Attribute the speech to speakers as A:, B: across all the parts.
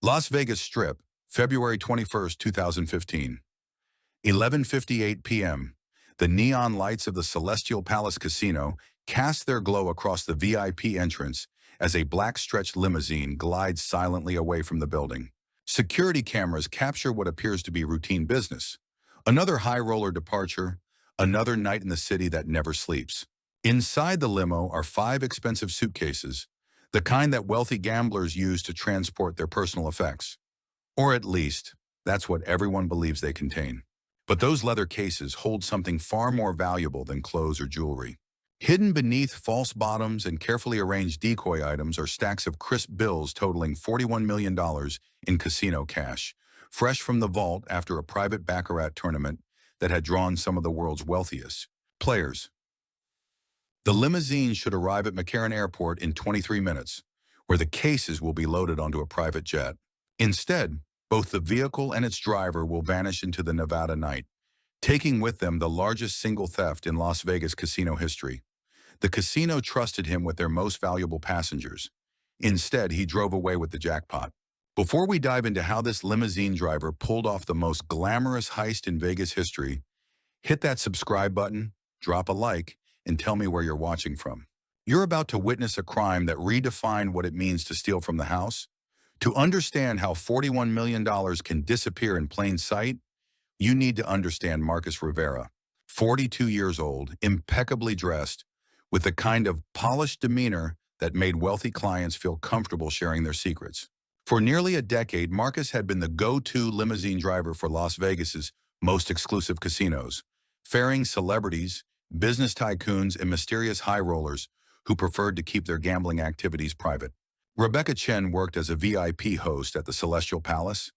A: Las Vegas Strip, February 21st, 2015. 11:58 p.m. The neon lights of the Celestial Palace Casino cast their glow across the VIP entrance as a black-stretched limousine glides silently away from the building. Security cameras capture what appears to be routine business. Another high-roller departure, another night in the city that never sleeps. Inside the limo are 5 expensive suitcases, the kind that wealthy gamblers use to transport their personal effects. Or at least, that's what everyone believes they contain. But those leather cases hold something far more valuable than clothes or jewelry. Hidden beneath false bottoms and carefully arranged decoy items are stacks of crisp bills totaling $41 million in casino cash, fresh from the vault after a private baccarat tournament that had drawn some of the world's wealthiest players. The limousine should arrive at McCarran Airport in 23 minutes, where the cases will be loaded onto a private jet. Instead, both the vehicle and its driver will vanish into the Nevada night, taking with them the largest single theft in Las Vegas casino history. The casino trusted him with their most valuable passengers. Instead, he drove away with the jackpot. Before we dive into how this limousine driver pulled off the most glamorous heist in Vegas history, hit that subscribe button, drop a like, and tell me where you're watching from. You're about to witness a crime that redefined what it means to steal from the house. To understand how $41 million can disappear in plain sight, you need to understand Marcus Rivera, 42 years old, impeccably dressed, with the kind of polished demeanor that made wealthy clients feel comfortable sharing their secrets. For nearly a decade, Marcus had been the go-to limousine driver for Las Vegas's most exclusive casinos, ferrying celebrities, business tycoons, and mysterious high rollers who preferred to keep their gambling activities private. Rebecca Chen worked as a VIP host at the Celestial Palace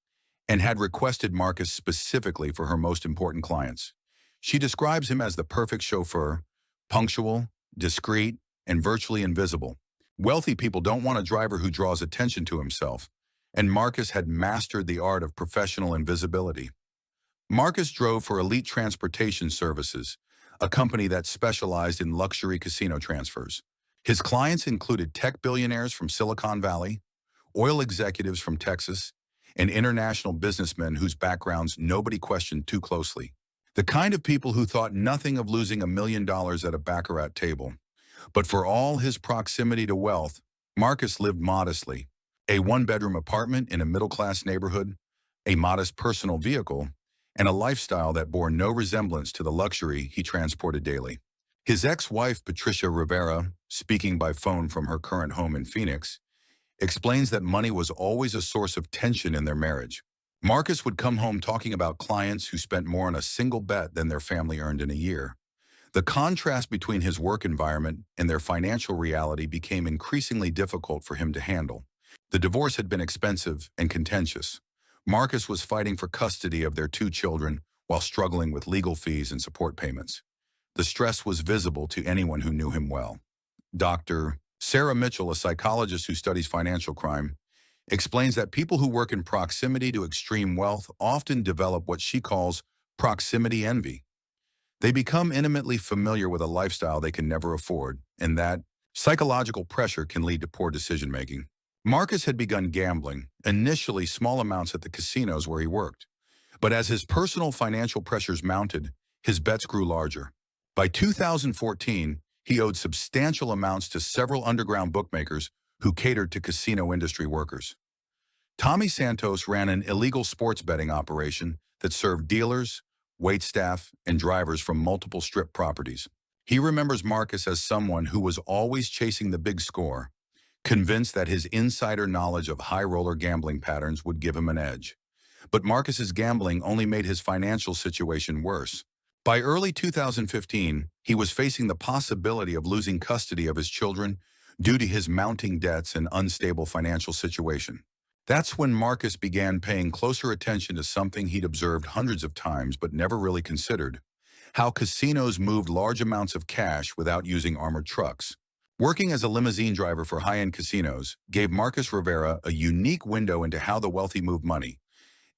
A: and had requested Marcus specifically for her most important clients. She describes him as the perfect chauffeur, punctual, discreet, and virtually invisible. Wealthy people don't want a driver who draws attention to himself, and Marcus had mastered the art of professional invisibility. Marcus drove for Elite Transportation Services, a company that specialized in luxury casino transfers. His clients included tech billionaires from Silicon Valley, oil executives from Texas, and international businessmen whose backgrounds nobody questioned too closely. The kind of people who thought nothing of losing $1 million at a baccarat table. But for all his proximity to wealth, Marcus lived modestly. A one-bedroom apartment in a middle-class neighborhood, a modest personal vehicle, and a lifestyle that bore no resemblance to the luxury he transported daily. His ex-wife, Patricia Rivera, speaking by phone from her current home in Phoenix, explains that money was always a source of tension in their marriage. Marcus would come home talking about clients who spent more on a single bet than their family earned in a year. The contrast between his work environment and their financial reality became increasingly difficult for him to handle. The divorce had been expensive and contentious. Marcus was fighting for custody of their 2 children while struggling with legal fees and support payments. The stress was visible to anyone who knew him well. Dr. Sarah Mitchell, a psychologist who studies financial crime, explains that people who work in proximity to extreme wealth often develop what she calls proximity envy. They become intimately familiar with a lifestyle they can never afford, and that psychological pressure can lead to poor decision-making. Marcus had begun gambling, initially small amounts at the casinos where he worked. But as his personal financial pressures mounted, his bets grew larger. By 2014, he owed substantial amounts to several underground bookmakers who catered to casino industry workers. Tommy Santos ran an illegal sports betting operation that served dealers, waitstaff, and drivers from multiple strip properties. He remembers Marcus as someone who was always chasing the big score, convinced that his insider knowledge of high-roller gambling patterns would give him an edge. But Marcus's gambling only made his financial situation worse. By early 2015, he was facing the possibility of losing custody of his children due to his mounting debts and unstable financial situation. That's when Marcus began paying closer attention to something he'd observed hundreds of times but never really considered: how casinos moved large amounts of cash without using armored trucks. Working as a limousine driver for high-end casinos gave Marcus Rivera a unique window into how the wealthy moved money,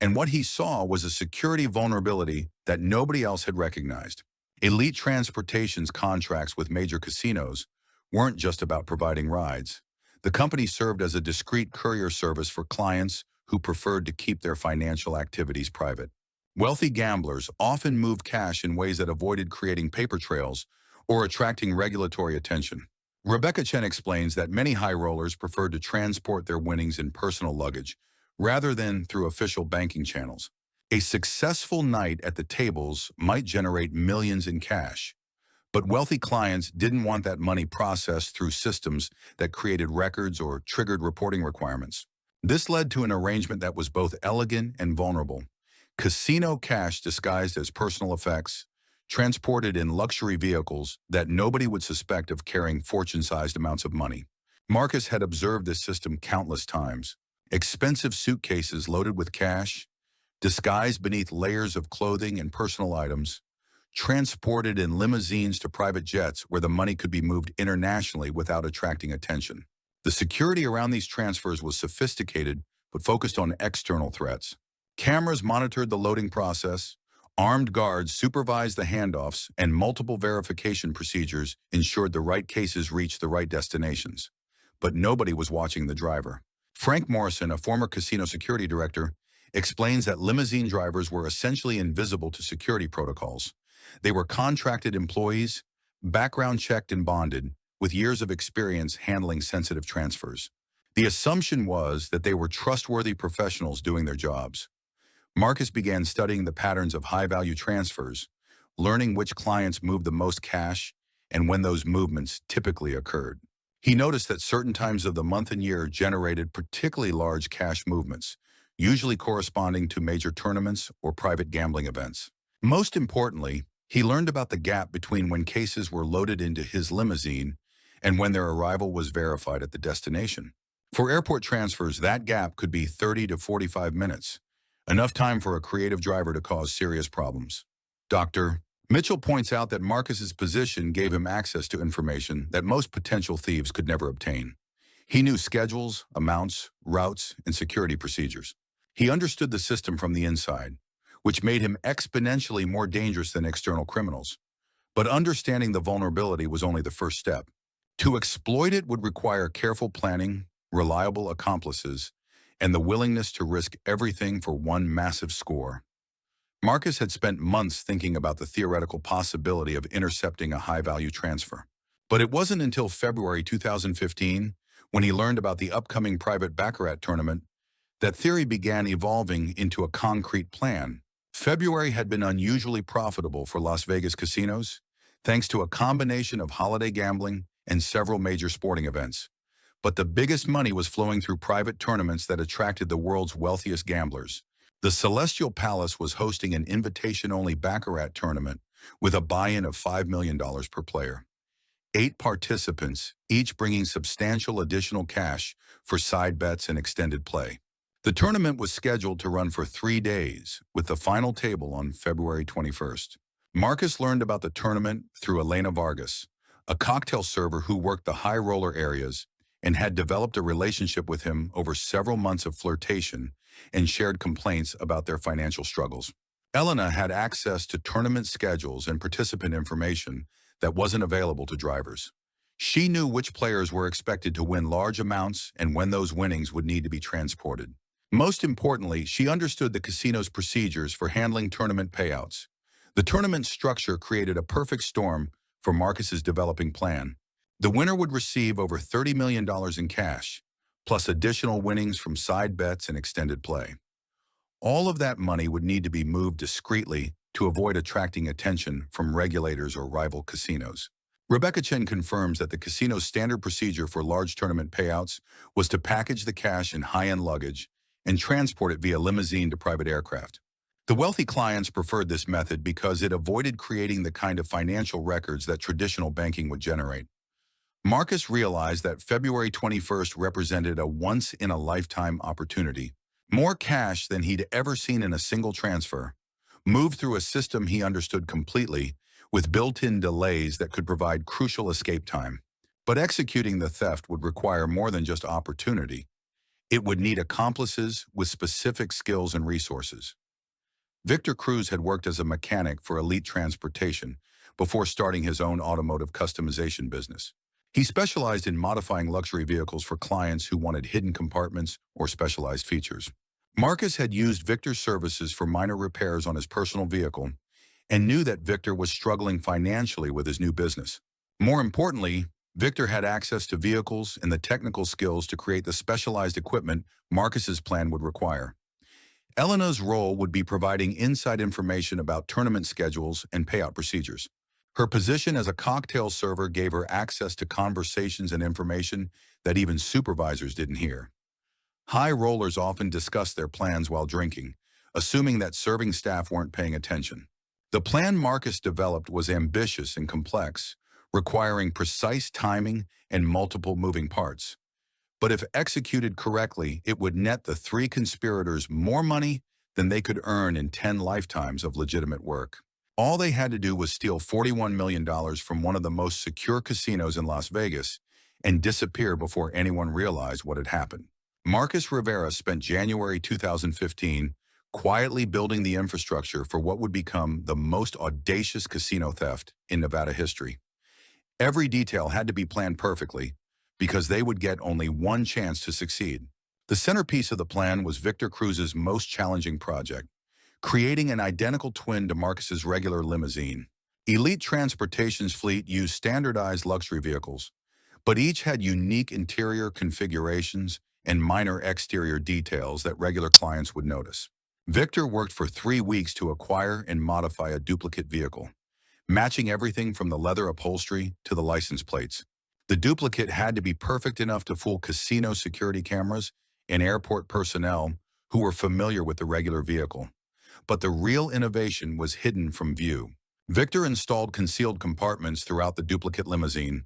A: and what he saw was a security vulnerability that nobody else had recognized. Elite Transportation's contracts with major casinos weren't just about providing rides. The company served as a discreet courier service for clients who preferred to keep their financial activities private. Wealthy gamblers often moved cash in ways that avoided creating paper trails or attracting regulatory attention. Rebecca Chen explains that many high rollers preferred to transport their winnings in personal luggage rather than through official banking channels. A successful night at the tables might generate millions in cash, but wealthy clients didn't want that money processed through systems that created records or triggered reporting requirements. This led to an arrangement that was both elegant and vulnerable. Casino cash disguised as personal effects, transported in luxury vehicles that nobody would suspect of carrying fortune-sized amounts of money. Marcus had observed this system countless times. Expensive suitcases loaded with cash, disguised beneath layers of clothing and personal items, transported in limousines to private jets where the money could be moved internationally without attracting attention. The security around these transfers was sophisticated but focused on external threats. Cameras monitored the loading process, armed guards supervised the handoffs, and multiple verification procedures ensured the right cases reached the right destinations. But nobody was watching the driver. Frank Morrison, a former casino security director, explains that limousine drivers were essentially invisible to security protocols. They were contracted employees, background checked and bonded, with years of experience handling sensitive transfers. The assumption was that they were trustworthy professionals doing their jobs. Marcus began studying the patterns of high-value transfers, learning which clients moved the most cash and when those movements typically occurred. He noticed that certain times of the month and year generated particularly large cash movements, usually corresponding to major tournaments or private gambling events. Most importantly, he learned about the gap between when cases were loaded into his limousine and when their arrival was verified at the destination. For airport transfers, that gap could be 30 to 45 minutes, enough time for a creative driver to cause serious problems. Dr. Mitchell points out that Marcus's position gave him access to information that most potential thieves could never obtain. He knew schedules, amounts, routes, and security procedures. He understood the system from the inside, which made him exponentially more dangerous than external criminals. But understanding the vulnerability was only the first step. To exploit it would require careful planning, reliable accomplices, and the willingness to risk everything for one massive score. Marcus had spent months thinking about the theoretical possibility of intercepting a high-value transfer. But it wasn't until February 2015, when he learned about the upcoming private baccarat tournament, that theory began evolving into a concrete plan. February had been unusually profitable for Las Vegas casinos, thanks to a combination of holiday gambling and several major sporting events. But the biggest money was flowing through private tournaments that attracted the world's wealthiest gamblers. The Celestial Palace was hosting an invitation-only baccarat tournament with a buy-in of $5 million per player. 8 participants, each bringing substantial additional cash for side bets and extended play. The tournament was scheduled to run for 3 days, with the final table on February 21st. Marcus learned about the tournament through Elena Vargas, a cocktail server who worked the high roller areas and had developed a relationship with him over several months of flirtation and shared complaints about their financial struggles. Elena had access to tournament schedules and participant information that wasn't available to drivers. She knew which players were expected to win large amounts and when those winnings would need to be transported. Most importantly, she understood the casino's procedures for handling tournament payouts. The tournament structure created a perfect storm for Marcus's developing plan. The winner would receive over $30 million in cash, plus additional winnings from side bets and extended play. All of that money would need to be moved discreetly to avoid attracting attention from regulators or rival casinos. Rebecca Chen confirms that the casino's standard procedure for large tournament payouts was to package the cash in high-end luggage and transport it via limousine to private aircraft. The wealthy clients preferred this method because it avoided creating the kind of financial records that traditional banking would generate. Marcus realized that February 21st represented a once-in-a-lifetime opportunity. More cash than he'd ever seen in a single transfer, moved through a system he understood completely, with built-in delays that could provide crucial escape time. But executing the theft would require more than just opportunity. It would need accomplices with specific skills and resources. Victor Cruz had worked as a mechanic for Elite Transportation before starting his own automotive customization business. He specialized in modifying luxury vehicles for clients who wanted hidden compartments or specialized features. Marcus had used Victor's services for minor repairs on his personal vehicle and knew that Victor was struggling financially with his new business. More importantly, Victor had access to vehicles and the technical skills to create the specialized equipment Marcus's plan would require. Elena's role would be providing inside information about tournament schedules and payout procedures. Her position as a cocktail server gave her access to conversations and information that even supervisors didn't hear. High rollers often discussed their plans while drinking, assuming that serving staff weren't paying attention. The plan Marcus developed was ambitious and complex, requiring precise timing and multiple moving parts. But if executed correctly, it would net the three conspirators more money than they could earn in 10 lifetimes of legitimate work. All they had to do was steal $41 million from one of the most secure casinos in Las Vegas and disappear before anyone realized what had happened. Marcus Rivera spent January 2015 quietly building the infrastructure for what would become the most audacious casino theft in Nevada history. Every detail had to be planned perfectly because they would get only one chance to succeed. The centerpiece of the plan was Victor Cruz's most challenging project, creating an identical twin to Marcus's regular limousine. Elite Transportation's fleet used standardized luxury vehicles, but each had unique interior configurations and minor exterior details that regular clients would notice. Victor worked for 3 weeks to acquire and modify a duplicate vehicle, matching everything from the leather upholstery to the license plates. The duplicate had to be perfect enough to fool casino security cameras and airport personnel who were familiar with the regular vehicle. But the real innovation was hidden from view. Victor installed concealed compartments throughout the duplicate limousine,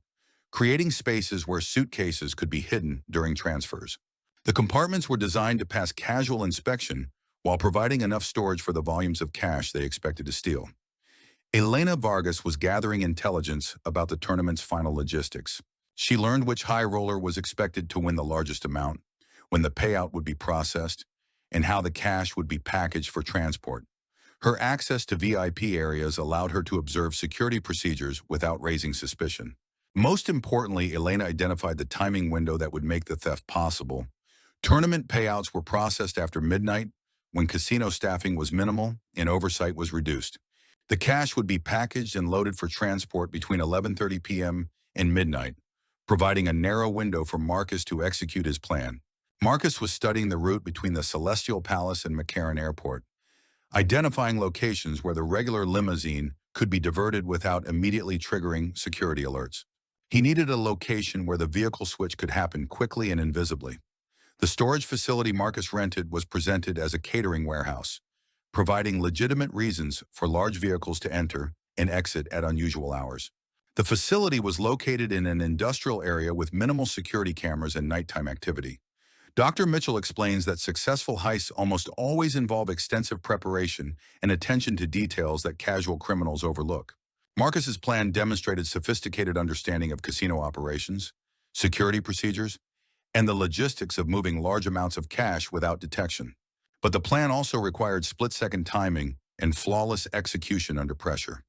A: creating spaces where suitcases could be hidden during transfers. The compartments were designed to pass casual inspection while providing enough storage for the volumes of cash they expected to steal. Elena Vargas was gathering intelligence about the tournament's final logistics. She learned which high roller was expected to win the largest amount, when the payout would be processed, and how the cash would be packaged for transport. Her access to VIP areas allowed her to observe security procedures without raising suspicion. Most importantly, Elena identified the timing window that would make the theft possible. Tournament payouts were processed after midnight, when casino staffing was minimal and oversight was reduced. The cash would be packaged and loaded for transport between 11:30 p.m. and midnight, providing a narrow window for Marcus to execute his plan. Marcus was studying the route between the Celestial Palace and McCarran Airport, identifying locations where the regular limousine could be diverted without immediately triggering security alerts. He needed a location where the vehicle switch could happen quickly and invisibly. The storage facility Marcus rented was presented as a catering warehouse, providing legitimate reasons for large vehicles to enter and exit at unusual hours. The facility was located in an industrial area with minimal security cameras and nighttime activity. Dr. Mitchell explains that successful heists almost always involve extensive preparation and attention to details that casual criminals overlook. Marcus's plan demonstrated sophisticated understanding of casino operations, security procedures, and the logistics of moving large amounts of cash without detection. But the plan also required split-second timing and flawless execution under pressure.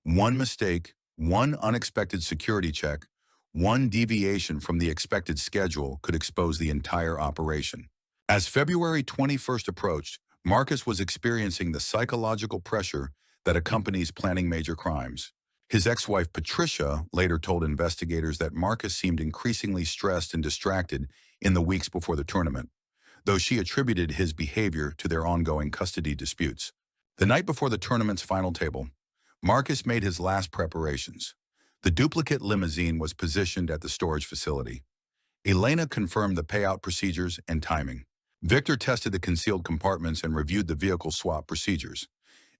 A: One mistake, one unexpected security check, one deviation from the expected schedule could expose the entire operation. As February 21st approached, Marcus was experiencing the psychological pressure that accompanies planning major crimes. His ex-wife Patricia later told investigators that Marcus seemed increasingly stressed and distracted in the weeks before the tournament, though she attributed his behavior to their ongoing custody disputes. The night before the tournament's final table, Marcus made his last preparations. The duplicate limousine was positioned at the storage facility. Elena confirmed the payout procedures and timing. Victor tested the concealed compartments and reviewed the vehicle swap procedures.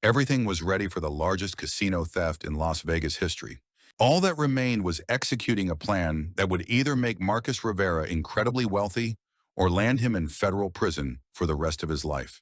A: Everything was ready for the largest casino theft in Las Vegas history. All that remained was executing a plan that would either make Marcus Rivera incredibly wealthy or land him in federal prison for the rest of his life.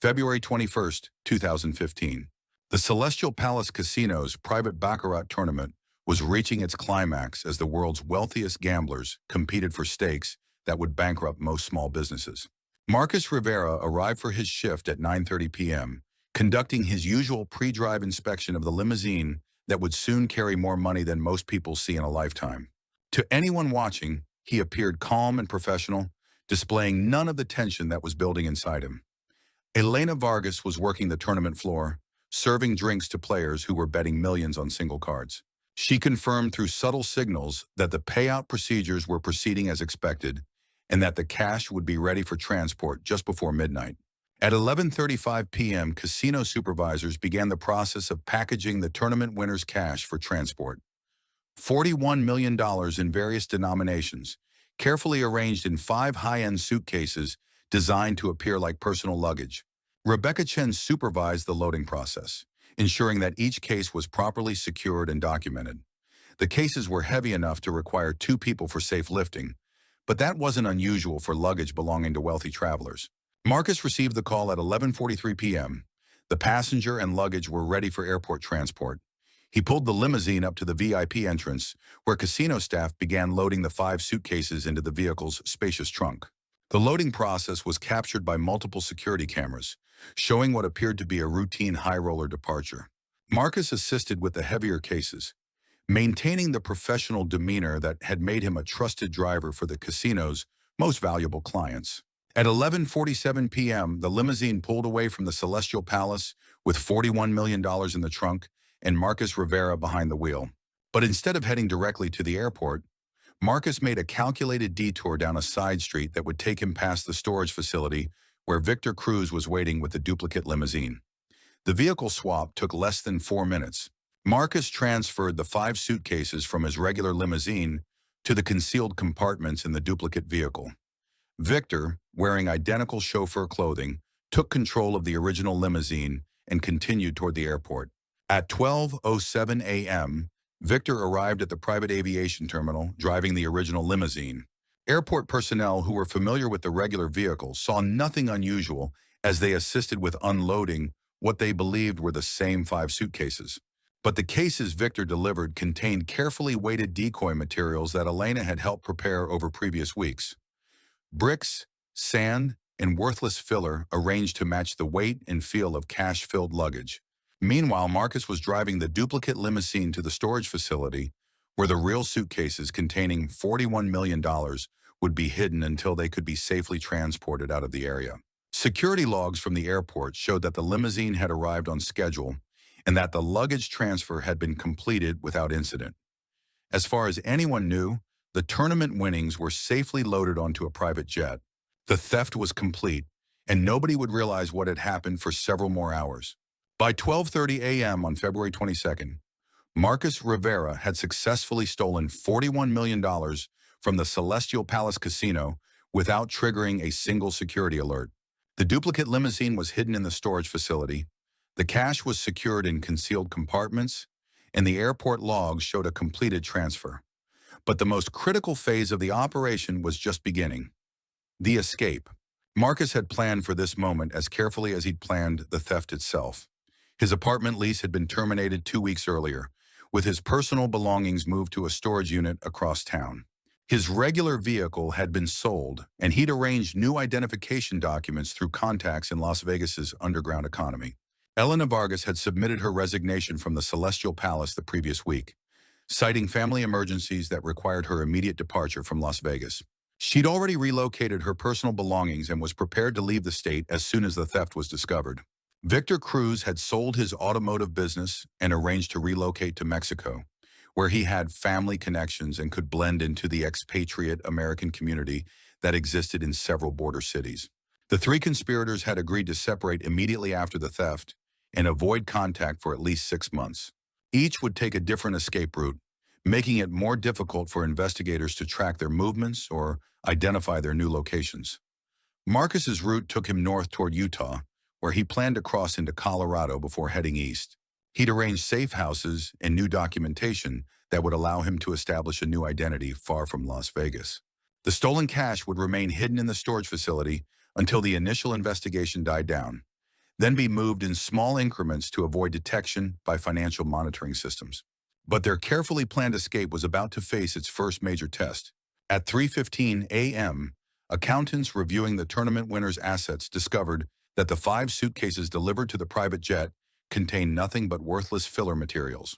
A: February 21st, 2015. The Celestial Palace Casino's private baccarat tournament was reaching its climax as the world's wealthiest gamblers competed for stakes that would bankrupt most small businesses. Marcus Rivera arrived for his shift at 9:30 p.m., conducting his usual pre-drive inspection of the limousine that would soon carry more money than most people see in a lifetime. To anyone watching, he appeared calm and professional, displaying none of the tension that was building inside him. Elena Vargas was working the tournament floor, serving drinks to players who were betting millions on single cards. She confirmed through subtle signals that the payout procedures were proceeding as expected and that the cash would be ready for transport just before midnight. At 11:35 p.m., casino supervisors began the process of packaging the tournament winners' cash for transport. $41 million in various denominations, carefully arranged in 5 high-end suitcases designed to appear like personal luggage. Rebecca Chen supervised the loading process, ensuring that each case was properly secured and documented. The cases were heavy enough to require 2 people for safe lifting, but that wasn't unusual for luggage belonging to wealthy travelers. Marcus received the call at 11:43 p.m. The passenger and luggage were ready for airport transport. He pulled the limousine up to the VIP entrance, where casino staff began loading the 5 suitcases into the vehicle's spacious trunk. The loading process was captured by multiple security cameras, showing what appeared to be a routine high-roller departure. Marcus assisted with the heavier cases, maintaining the professional demeanor that had made him a trusted driver for the casino's most valuable clients. At 11:47 p.m., the limousine pulled away from the Celestial Palace with $41 million in the trunk and Marcus Rivera behind the wheel. But instead of heading directly to the airport, Marcus made a calculated detour down a side street that would take him past the storage facility where Victor Cruz was waiting with the duplicate limousine. The vehicle swap took less than 4 minutes. Marcus transferred the 5 suitcases from his regular limousine to the concealed compartments in the duplicate vehicle. Victor, wearing identical chauffeur clothing, took control of the original limousine and continued toward the airport. At 12:07 a.m., Victor arrived at the private aviation terminal, driving the original limousine. Airport personnel who were familiar with the regular vehicle saw nothing unusual as they assisted with unloading what they believed were the same 5 suitcases. But the cases Victor delivered contained carefully weighted decoy materials that Elena had helped prepare over previous weeks. Bricks, sand, and worthless filler arranged to match the weight and feel of cash-filled luggage. Meanwhile, Marcus was driving the duplicate limousine to the storage facility where the real suitcases containing $41 million would be hidden until they could be safely transported out of the area. Security logs from the airport showed that the limousine had arrived on schedule and that the luggage transfer had been completed without incident. As far as anyone knew, the tournament winnings were safely loaded onto a private jet. The theft was complete, and nobody would realize what had happened for several more hours. By 12:30 a.m. on February 22nd, Marcus Rivera had successfully stolen $41 million from the Celestial Palace Casino without triggering a single security alert. The duplicate limousine was hidden in the storage facility, the cash was secured in concealed compartments, and the airport logs showed a completed transfer. But the most critical phase of the operation was just beginning: the escape. Marcus had planned for this moment as carefully as he'd planned the theft itself. His apartment lease had been terminated 2 weeks earlier, with his personal belongings moved to a storage unit across town. His regular vehicle had been sold, and he'd arranged new identification documents through contacts in Las Vegas's underground economy. Elena Vargas had submitted her resignation from the Celestial Palace the previous week, citing family emergencies that required her immediate departure from Las Vegas. She'd already relocated her personal belongings and was prepared to leave the state as soon as the theft was discovered. Victor Cruz had sold his automotive business and arranged to relocate to Mexico, where he had family connections and could blend into the expatriate American community that existed in several border cities. The 3 conspirators had agreed to separate immediately after the theft and avoid contact for at least 6 months. Each would take a different escape route, making it more difficult for investigators to track their movements or identify their new locations. Marcus's route took him north toward Utah, where he planned to cross into Colorado before heading east. He'd arranged safe houses and new documentation that would allow him to establish a new identity far from Las Vegas. The stolen cash would remain hidden in the storage facility until the initial investigation died down, then be moved in small increments to avoid detection by financial monitoring systems. But their carefully planned escape was about to face its first major test. At 3:15 a.m., accountants reviewing the tournament winners' assets discovered that the 5 suitcases delivered to the private jet contained nothing but worthless filler materials.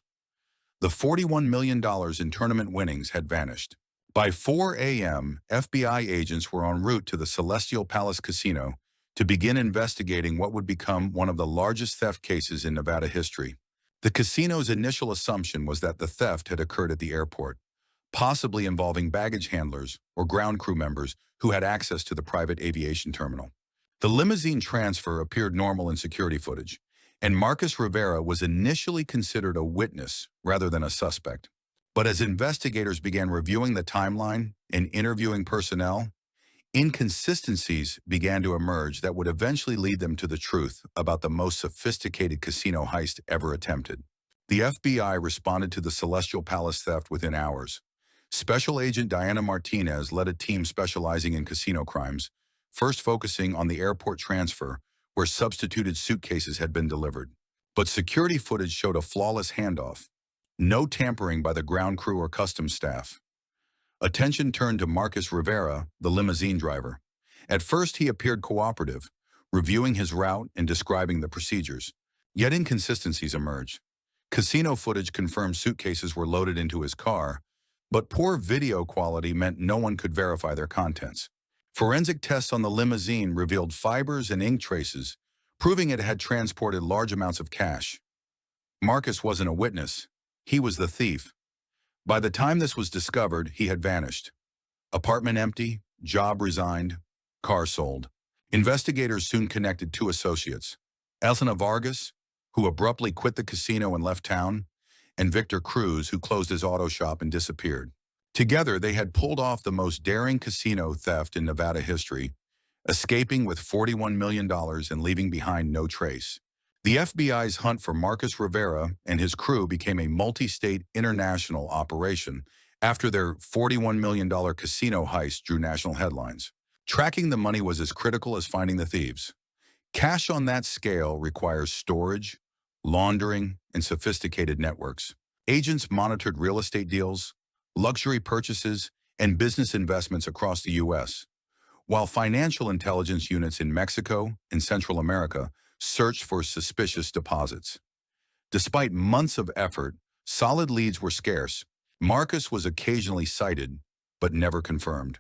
A: The $41 million in tournament winnings had vanished. By 4 a.m., FBI agents were en route to the Celestial Palace Casino to begin investigating what would become one of the largest theft cases in Nevada history. The casino's initial assumption was that the theft had occurred at the airport, possibly involving baggage handlers or ground crew members who had access to the private aviation terminal. The limousine transfer appeared normal in security footage, and Marcus Rivera was initially considered a witness rather than a suspect. But as investigators began reviewing the timeline and interviewing personnel, inconsistencies began to emerge that would eventually lead them to the truth about the most sophisticated casino heist ever attempted. The FBI responded to the Celestial Palace theft within hours. Special Agent Diana Martinez led a team specializing in casino crimes, first focusing on the airport transfer, where substituted suitcases had been delivered. But security footage showed a flawless handoff. No tampering by the ground crew or customs staff. Attention turned to Marcus Rivera, the limousine driver. At first, he appeared cooperative, reviewing his route and describing the procedures. Yet inconsistencies emerged. Casino footage confirmed suitcases were loaded into his car, but poor video quality meant no one could verify their contents. Forensic tests on the limousine revealed fibers and ink traces, proving it had transported large amounts of cash. Marcus wasn't a witness. He was the thief. By the time this was discovered, he had vanished. Apartment empty, job resigned, car sold. Investigators soon connected two associates, Elena Vargas, who abruptly quit the casino and left town, and Victor Cruz, who closed his auto shop and disappeared. Together, they had pulled off the most daring casino theft in Nevada history, escaping with $41 million and leaving behind no trace. The FBI's hunt for Marcus Rivera and his crew became a multi-state international operation after their $41 million casino heist drew national headlines. Tracking the money was as critical as finding the thieves. Cash on that scale requires storage, laundering, and sophisticated networks. Agents monitored real estate deals, luxury purchases, and business investments across the U.S., while financial intelligence units in Mexico and Central America searched for suspicious deposits. Despite months of effort, solid leads were scarce. Marcus was occasionally cited, but never confirmed.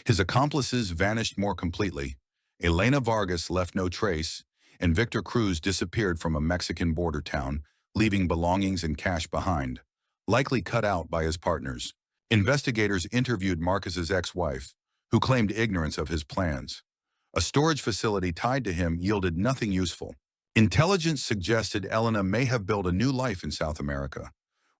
A: His accomplices vanished more completely. Elena Vargas left no trace, and Victor Cruz disappeared from a Mexican border town, leaving belongings and cash behind, likely cut out by his partners. Investigators interviewed Marcus's ex-wife, who claimed ignorance of his plans. A storage facility tied to him yielded nothing useful. Intelligence suggested Elena may have built a new life in South America,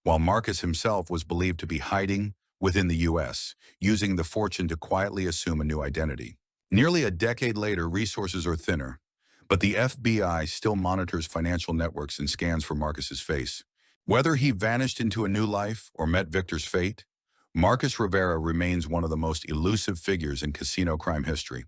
A: while Marcus himself was believed to be hiding within the U.S., using the fortune to quietly assume a new identity. Nearly a decade later, resources are thinner, but the FBI still monitors financial networks and scans for Marcus's face. Whether he vanished into a new life or met Victor's fate, Marcus Rivera remains one of the most elusive figures in casino crime history.